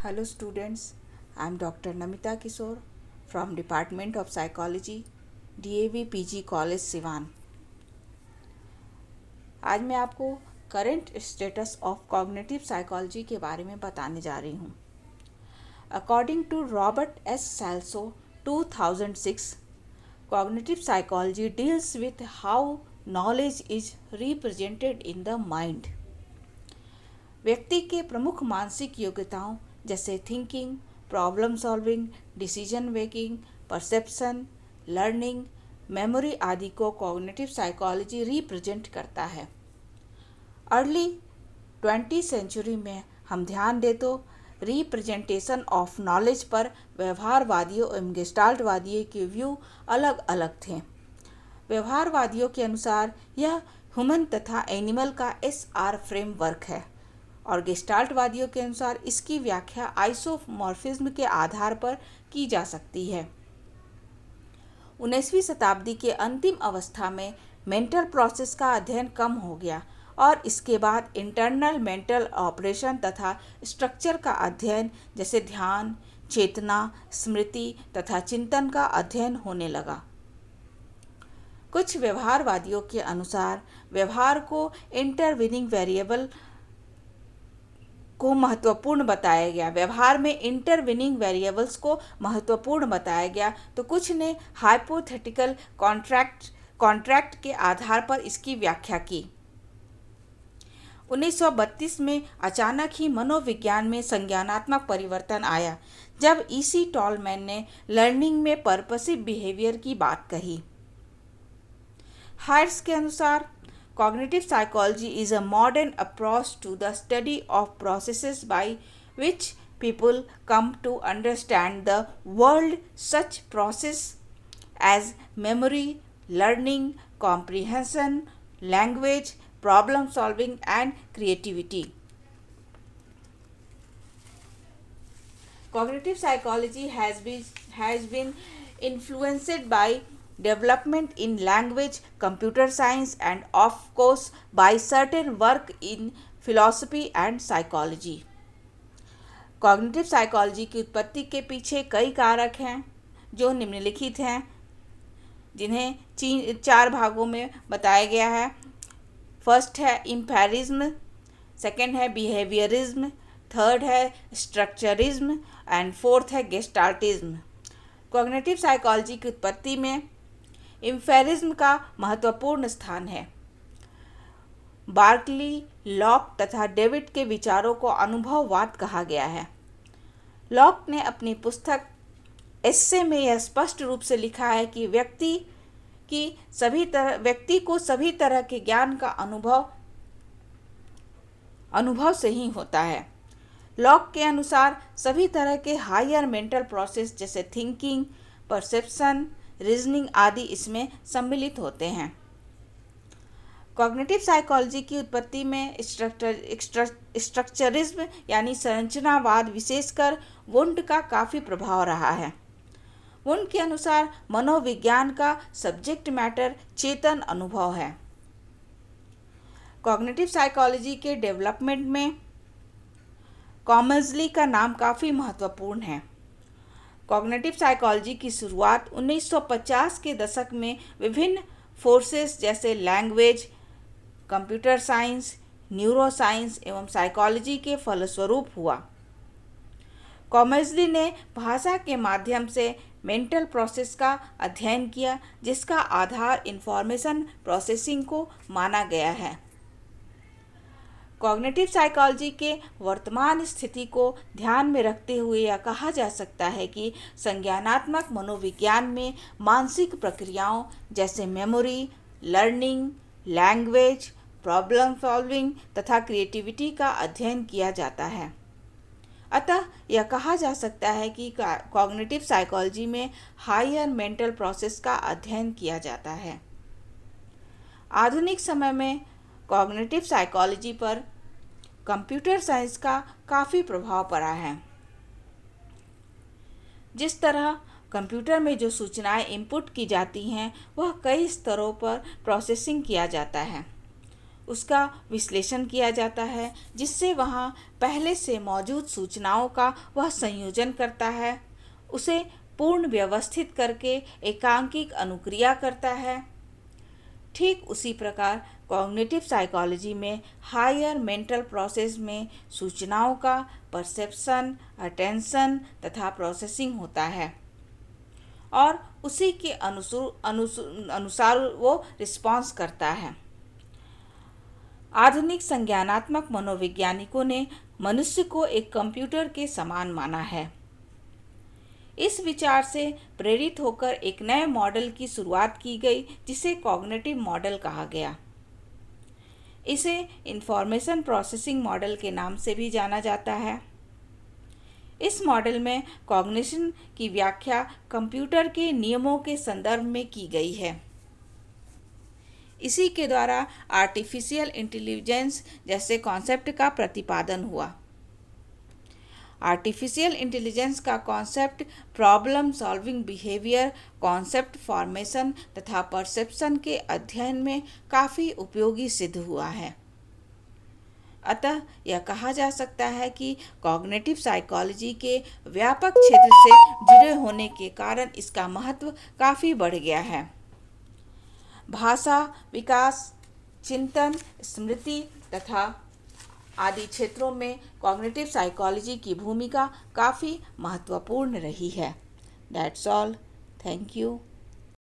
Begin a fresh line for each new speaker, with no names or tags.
Hello students, I am Dr. Namita Kishore from Department of Psychology, DAV PG College Siwan. आज मैं आपको current status of cognitive psychology के बारे में बताने जा रही हूँ। According to Robert S Solso 2006, cognitive psychology deals with how knowledge is represented in the mind. व्यक्ति के प्रमुख मानसिक योग्यताओं जैसे thinking, problem solving, decision making, perception, learning, memory आदि को कॉग्निटिव साइकोलॉजी रिप्रेजेंट करता है। अर्ली 20वीं सेंचुरी में हम ध्यान दें तो रिप्रेजेंटेशन ऑफ नॉलेज पर व्यवहारवादियों एवं गेस्टाल्टवादियों के व्यू अलग अलग थे। व्यवहारवादियों के अनुसार यह ह्यूमन तथा एनिमल का SR फ्रेमवर्क है और गेस्टाल्टवादियों के अनुसार इसकी व्याख्या आइसोमॉर्फिज्म के आधार पर की जा सकती है। 19वीं शताब्दी के अंतिम अवस्था में मेंटल प्रोसेस का अध्ययन कम हो गया और इसके बाद इंटरनल मेंटल ऑपरेशन तथा स्ट्रक्चर का अध्ययन जैसे ध्यान, चेतना, स्मृति तथा चिंतन का अध्ययन होने लगा। कुछ व्यवहारवादियों के अनुसार व्यवहार को इंटरवीनिंग वेरिएबल को महत्वपूर्ण बताया गया। व्यवहार में इंटरवीनिंग वेरिएबल्स को महत्वपूर्ण बताया गया तो कुछ ने हाइपोथेटिकल कॉन्ट्रैक्ट के आधार पर इसकी व्याख्या की। 1932 में अचानक ही मनोविज्ञान में संज्ञानात्मक परिवर्तन आया जब E.C. टॉलमैन ने लर्निंग में पर्पसिव बिहेवियर की बात कही। हायर्स के अनुसार Cognitive psychology is a modern approach to the study of processes by which people come to understand the world. Such processes as memory, learning, comprehension, language, problem solving and creativity. Cognitive psychology has been influenced by development in language, computer science and of course by certain work in philosophy and psychology. Cognitive psychology की उत्पत्ति के पीछे कई कारक हैं जो निम्नलिखित हैं, जिन्हें 4 भागों में बताया गया है। फर्स्ट है एम्पिरिज्म, सेकंड है बिहेवियरिज्म, थर्ड है स्ट्रक्चरिज्म एंड फोर्थ है गेस्टाल्टिज्म। कॉग्निटिव साइकोलॉजी की उत्पत्ति में एम्पिरिज्म का महत्वपूर्ण स्थान है। बार्कली, लॉक तथा डेविड के विचारों को अनुभववाद कहा गया है। लॉक ने अपनी पुस्तक एस्से में यह स्पष्ट रूप से लिखा है कि व्यक्ति को सभी तरह के ज्ञान का अनुभव से ही होता है। लॉक के अनुसार सभी तरह के हायर मेंटल प्रोसेस जैसे थिंकिंग, परसेप्शन, रीजनिंग आदि इसमें सम्मिलित होते हैं। कॉग्निटिव साइकोलॉजी की उत्पत्ति में स्ट्रक्चरिज्म यानी संरचनावाद विशेषकर वुंड का काफ़ी प्रभाव रहा है। वुंड के अनुसार मनोविज्ञान का सब्जेक्ट मैटर चेतन अनुभव है। कॉग्निटिव साइकोलॉजी के डेवलपमेंट में कॉमर्सली का नाम काफ़ी महत्वपूर्ण है। कॉग्निटिव साइकोलॉजी की शुरुआत 1950 के दशक में विभिन्न फोर्सेस जैसे लैंग्वेज, कंप्यूटर साइंस, न्यूरोसाइंस एवं साइकोलॉजी के फलस्वरूप हुआ। कॉमर्सली ने भाषा के माध्यम से मेंटल प्रोसेस का अध्ययन किया जिसका आधार इंफॉर्मेशन प्रोसेसिंग को माना गया है। कॉग्निटिव साइकोलॉजी के वर्तमान स्थिति को ध्यान में रखते हुए यह कहा जा सकता है कि संज्ञानात्मक मनोविज्ञान में मानसिक प्रक्रियाओं जैसे memory, learning, language, problem solving तथा क्रिएटिविटी का अध्ययन किया जाता है। अतः यह कहा जा सकता है कि कॉग्निटिव साइकोलॉजी में हायर मेंटल प्रोसेस का अध्ययन किया जाता है। आधुनिक समय में कॉग्निटिव साइकोलॉजी पर कंप्यूटर साइंस का काफ़ी प्रभाव पड़ा है। जिस तरह कंप्यूटर में जो सूचनाएं इनपुट की जाती हैं वह कई स्तरों पर प्रोसेसिंग किया जाता है। उसका विश्लेषण किया जाता है, जिससे वहाँ पहले से मौजूद सूचनाओं का वह संयोजन करता है, उसे पूर्ण व्यवस्थित करके एकांकिक अनुक्रिया करता है। ठीक उसी प्रकार कॉग्निटिव साइकोलॉजी में हायर मेंटल प्रोसेस में सूचनाओं का परसेप्शन, अटेंशन तथा प्रोसेसिंग होता है और उसी के अनुसार वो रिस्पॉन्स करता है। आधुनिक संज्ञानात्मक मनोवैज्ञानिकों ने मनुष्य को एक कंप्यूटर के समान माना है। इस विचार से प्रेरित होकर एक नए मॉडल की शुरुआत की गई, जिसे कॉग्निटिव मॉडल कहा गया। इसे इंफॉर्मेशन प्रोसेसिंग मॉडल के नाम से भी जाना जाता है। इस मॉडल में कॉग्निशन की व्याख्या कंप्यूटर के नियमों के संदर्भ में की गई है। इसी के द्वारा आर्टिफिशियल इंटेलिजेंस जैसे कॉन्सेप्ट का प्रतिपादन हुआ। आर्टिफिशियल इंटेलिजेंस का concept problem solving behaviour, concept formation तथा परसेप्शन के अध्ययन में काफ़ी उपयोगी सिद्ध हुआ है। अतः यह कहा जा सकता है कि कॉग्निटिव साइकोलॉजी के व्यापक क्षेत्र से जुड़े होने के कारण इसका महत्व काफ़ी बढ़ गया है। भाषा, विकास, चिंतन, स्मृति तथा आदि क्षेत्रों में कॉग्निटिव साइकोलॉजी की भूमिका काफ़ी महत्वपूर्ण रही है। That's all. Thank you.